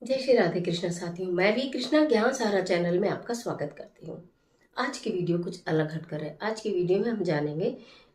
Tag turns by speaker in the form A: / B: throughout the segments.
A: जय श्री राधे कृष्ण साथियों, मैं भी कृष्णा ज्ञान सारा चैनल में आपका स्वागत करती हूँ। आज की वीडियो कुछ अलग हटकर है। आज की वीडियो में हम जानेंगे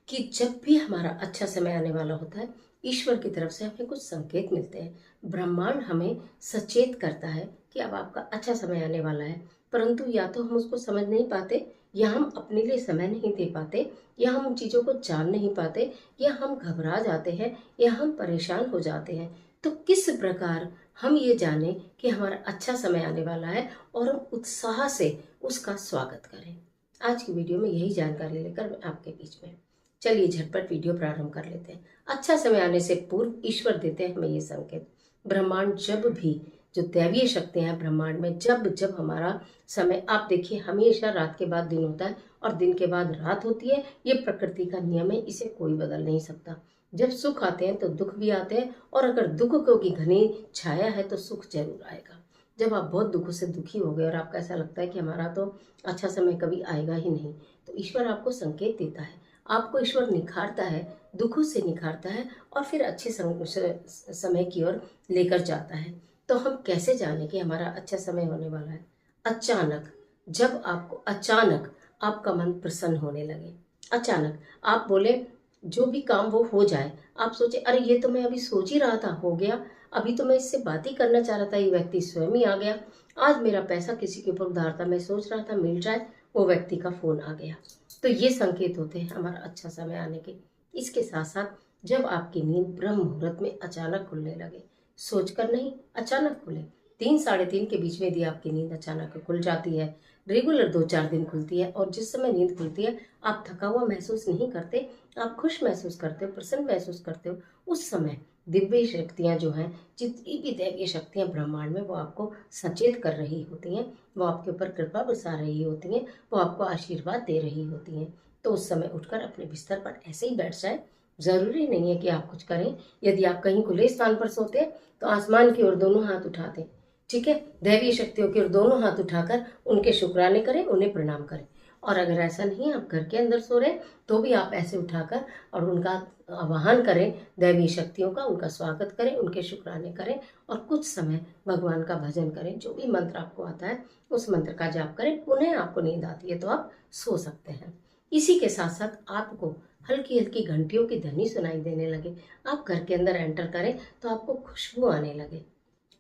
A: कि जब भी हमारा अच्छा समय आने वाला होता है, ईश्वर की तरफ से हमें कुछ संकेत मिलते हैं। ब्रह्मांड हमें सचेत करता है कि अब आपका अच्छा समय आने वाला है, परंतु या तो हम उसको समझ नहीं पाते, या हम अपने लिए समय नहीं दे पाते, या हम उन चीज़ों को जान नहीं पाते, या हम घबरा जाते हैं, या हम परेशान हो जाते हैं। तो किस प्रकार हम ये जानें कि हमारा अच्छा समय आने वाला है और हम उत्साह से उसका स्वागत करें। आज की वीडियो में यही जानकारी लेकर मैं आपके बीच में। चलिए झटपट वीडियो प्रारंभ कर लेते हैं। अच्छा समय आने से पूर्व ईश्वर देते हैं हमें ये संकेत। ब्रह्मांड जब भी, जो दैवीय शक्तियां हैं ब्रह्मांड में, जब जब हमारा समय, आप देखिए हमेशा रात के बाद दिन होता है और दिन के बाद रात होती है। ये प्रकृति का नियम है, इसे कोई बदल नहीं सकता। जब सुख आते हैं तो दुख भी आते हैं, और अगर दुख की घनी छाया है तो सुख जरूर आएगा। जब आप बहुत दुखों से दुखी हो गए और आपको ऐसा लगता है कि हमारा तो अच्छा समय कभी आएगा ही नहीं, तो ईश्वर आपको संकेत देता है। आपको ईश्वर निखारता है, दुखों से निखारता है और फिर अच्छे समय की ओर लेकर जाता है। तो हम कैसे जाने कि हमारा अच्छा समय होने वाला है? अचानक, जब आपको अचानक आपका मन प्रसन्न होने लगे, अचानक आप बोले जो भी काम वो हो जाए, आप सोचे अरे ये तो मैं अभी सोच ही रहा था, हो गया। अभी तो मैं इससे बात ही करना चाह रहा था, ये व्यक्ति स्वयं ही आ गया। आज मेरा पैसा किसी के ऊपर उधार था, मैं सोच रहा था मिल जाए, वो व्यक्ति का फोन आ गया। तो ये संकेत होते हैं हमारा अच्छा समय आने के। इसके साथ साथ जब आपकी नींद ब्रह्म मुहूर्त में अचानक खुलने लगे, सोचकर नहीं, अचानक खुले। 3 साढ़े 3 के बीच में यदि आपकी नींद अचानक खुल जाती है, रेगुलर 2 4 दिन खुलती है, और जिस समय नींद खुलती है आप थका हुआ महसूस नहीं करते, आप खुश महसूस करते हो, प्रसन्न महसूस करते हो, उस समय दिव्य शक्तियां जो हैं, जितनी भी दैवीय शक्तियां ब्रह्मांड में, वो आपको सचेत कर रही होती हैं, वो आपके ऊपर कृपा बरसा रही होती हैं, वो आपको आशीर्वाद दे रही होती हैं। तो उस समय उठकर अपने बिस्तर पर ऐसे ही बैठ जाए। जरूरी नहीं है कि आप कुछ करें। यदि आप कहीं खुले स्थान पर सोते हैं तो आसमान की ओर दोनों हाथ उठा दें, ठीक है, दैवीय शक्तियों की ओर दोनों हाथ उठाकर उनके शुक्राने करें, उन्हें प्रणाम करें। और अगर ऐसा नहीं, आप घर के अंदर सो रहे तो भी आप ऐसे उठाकर और उनका आवाहन करें, दैवीय शक्तियों का, उनका स्वागत करें, उनके शुक्राने करें, और कुछ समय भगवान का भजन करें। जो भी मंत्र आपको आता है उस मंत्र का जाप करें। पुनः आपको नींद आती है तो आप सो सकते हैं। इसी के साथ साथ आपको हल्की हल्की घंटियों की ध्वनि सुनाई देने लगे, आप घर के अंदर एंटर करें तो आपको खुशबू आने लगे,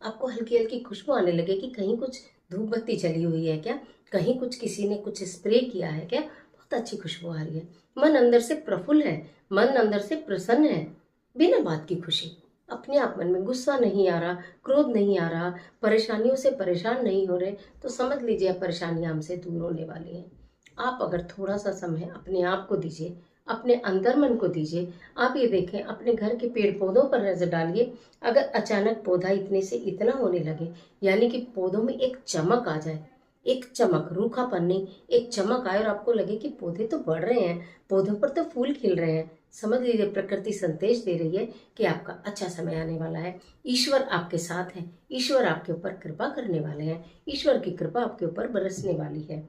A: आपको हल्की हल्की खुशबू आने लगे कि कहीं कुछ धूप बत्ती जली हुई है क्या, कहीं कुछ किसी ने कुछ स्प्रे किया है क्या, बहुत अच्छी खुशबू आ रही है। मन अंदर से प्रफुल्ल है, मन अंदर से प्रसन्न है, बिना बात की खुशी। अपने आप मन में गुस्सा नहीं आ रहा, क्रोध नहीं आ रहा, परेशानियों से परेशान नहीं हो रहे, तो समझ लीजिए परेशानियां हमसे दूर होने वाली हैं। आप अगर थोड़ा सा समय अपने आप को दीजिए, अपने अंतर मन को दीजिए, आप ये देखें, अपने घर के पेड़ पौधों पर नजर डालिए। अगर अचानक पौधा इतने से इतना होने लगे, यानी कि पौधों में एक चमक आ जाए, एक चमक, रूखापन नहीं, एक चमक आए और आपको लगे कि पौधे तो बढ़ रहे हैं, पौधों पर तो फूल खिल रहे हैं, समझ लीजिए प्रकृति संदेश दे रही है कि आपका अच्छा समय आने वाला है। ईश्वर आपके साथ है, ईश्वर आपके ऊपर कृपा करने वाले हैं, ईश्वर की कृपा आपके ऊपर बरसने वाली है।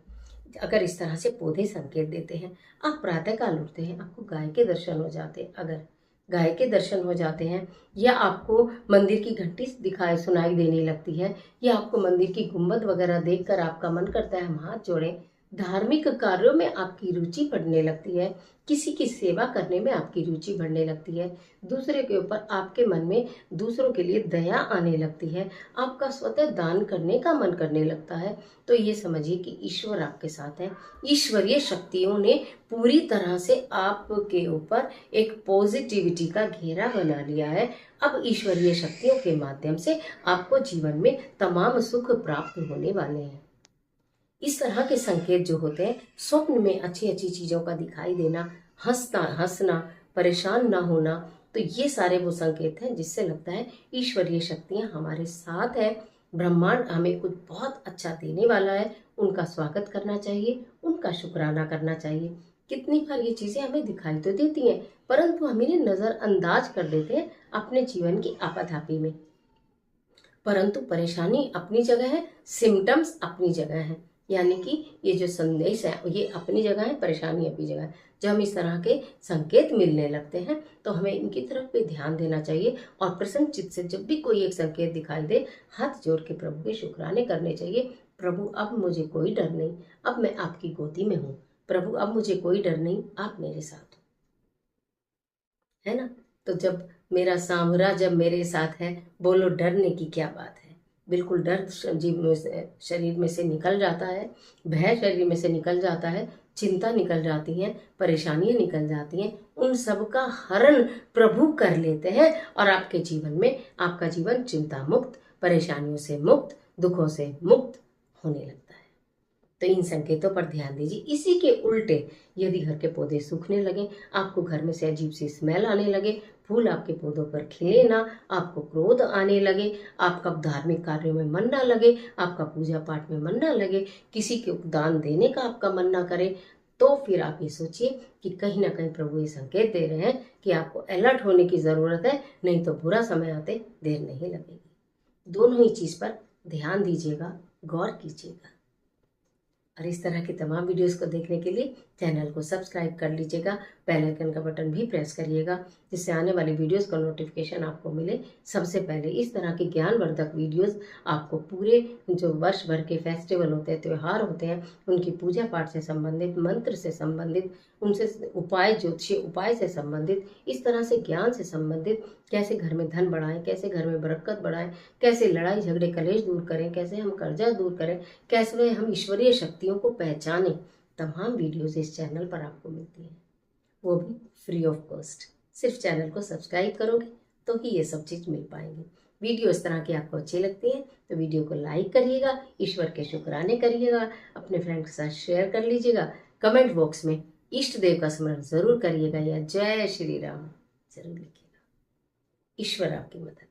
A: अगर इस तरह से पौधे संकेत देते हैं, आप प्रातःकाल उठते हैं, आपको गाय के दर्शन हो जाते हैं, अगर गाय के दर्शन हो जाते हैं, या आपको मंदिर की घंटी दिखाई सुनाई देने लगती है, या आपको मंदिर की गुंबद वगैरह देखकर आपका मन करता है हम हाथ जोड़ें, धार्मिक कार्यों में आपकी रुचि बढ़ने लगती है, किसी की सेवा करने में आपकी रुचि बढ़ने लगती है, दूसरे के ऊपर आपके मन में दूसरों के लिए दया आने लगती है, आपका स्वतः दान करने का मन करने लगता है, तो ये समझिए कि ईश्वर आपके साथ है। ईश्वरीय शक्तियों ने पूरी तरह से आपके ऊपर एक पॉजिटिविटी का घेरा बना लिया है। अब ईश्वरीय शक्तियों के माध्यम से आपको जीवन में तमाम सुख प्राप्त होने वाले हैं। इस तरह के संकेत जो होते हैं, स्वप्न में अच्छी अच्छी चीजों का दिखाई देना, हंसना, परेशान ना होना, तो ये सारे वो संकेत हैं जिससे लगता है ईश्वरीय शक्तियां हमारे साथ है, ब्रह्मांड हमें कुछ बहुत अच्छा देने वाला है। उनका स्वागत करना चाहिए, उनका शुक्राना करना चाहिए। कितनी बार ये चीजें हमें दिखाई तो देती हैं, परंतु हम इन्हें नजरअंदाज कर देते हैं अपने जीवन की आपाधापी में। परंतु परेशानी अपनी जगह है, सिम्टम्स अपनी जगह है, यानी कि ये जो संदेश है ये अपनी जगह है, परेशानी अपनी जगह है। जब हम इस तरह के संकेत मिलने लगते हैं तो हमें इनकी तरफ भी ध्यान देना चाहिए और प्रसन्न चित्त से जब भी कोई एक संकेत दिखाई दे हाथ जोड़ के प्रभु के शुक्राने करने चाहिए। प्रभु अब मुझे कोई डर नहीं, अब मैं आपकी गोदी में हूँ। प्रभु अब मुझे कोई डर नहीं, आप मेरे साथ हो, है ना। तो जब मेरा सांवरा जब मेरे साथ है, बोलो डरने की क्या बात है। बिल्कुल डर शरीर में से निकल जाता है, भय शरीर में से निकल जाता है, चिंता निकल जाती है, परेशानियां निकल जाती हैं, उन सब का हरण प्रभु कर लेते हैं और आपके जीवन में आपका जीवन चिंता मुक्त, परेशानियों से मुक्त, दुखों से मुक्त होने लगता है। तो इन संकेतों पर ध्यान दीजिए। इसी के उल्टे यदि घर के पौधे सूखने लगे, आपको घर में से अजीब सी स्मेल आने लगे, फूल आपके पौधों पर खिले ना, आपको क्रोध आने लगे, आपका धार्मिक कार्यों में मन ना लगे, आपका पूजा पाठ में मन ना लगे, किसी को दान देने का आपका मन ना करे, तो फिर आप ये सोचिए कि कहीं ना कहीं प्रभु ये संकेत दे रहे हैं कि आपको अलर्ट होने की ज़रूरत है, नहीं तो बुरा समय आते देर नहीं लगेगी। दोनों ही चीज़ पर ध्यान दीजिएगा, गौर कीजिएगा। और इस तरह की तमाम वीडियोस को देखने के लिए चैनल को सब्सक्राइब कर लीजिएगा, बेल आइकन का बटन भी प्रेस करिएगा, जिससे आने वाली वीडियोस का नोटिफिकेशन आपको मिले सबसे पहले। इस तरह के ज्ञानवर्धक वीडियोस आपको पूरे जो वर्ष भर के फेस्टिवल होते हैं, त्यौहार होते हैं, उनकी पूजा पाठ से संबंधित, मंत्र से संबंधित, उनसे उपाय, ज्योतिषीय उपाय से संबंधित, इस तरह से ज्ञान से संबंधित, कैसे घर में धन बढ़ाएं, कैसे घर में बरकत बढ़ाएं, कैसे लड़ाई झगड़े कलेश दूर करें, कैसे हम कर्जा दूर करें, कैसे हम ईश्वरीय शक्तियों को पहचानें, तमाम वीडियोस इस चैनल पर आपको मिलती हैं, वो भी फ्री ऑफ कॉस्ट। सिर्फ चैनल को सब्सक्राइब करोगे तो ही ये सब चीज़ मिल पाएंगी। वीडियो इस तरह की आपको अच्छी लगती है तो वीडियो को लाइक करिएगा, ईश्वर के शुक्राने करिएगा, अपने फ्रेंड के साथ शेयर कर लीजिएगा, कमेंट बॉक्स में इष्ट देव का स्मरण जरूर करिएगा या जय श्री राम जरूर लिखिएगा। ईश्वर आपकी मदद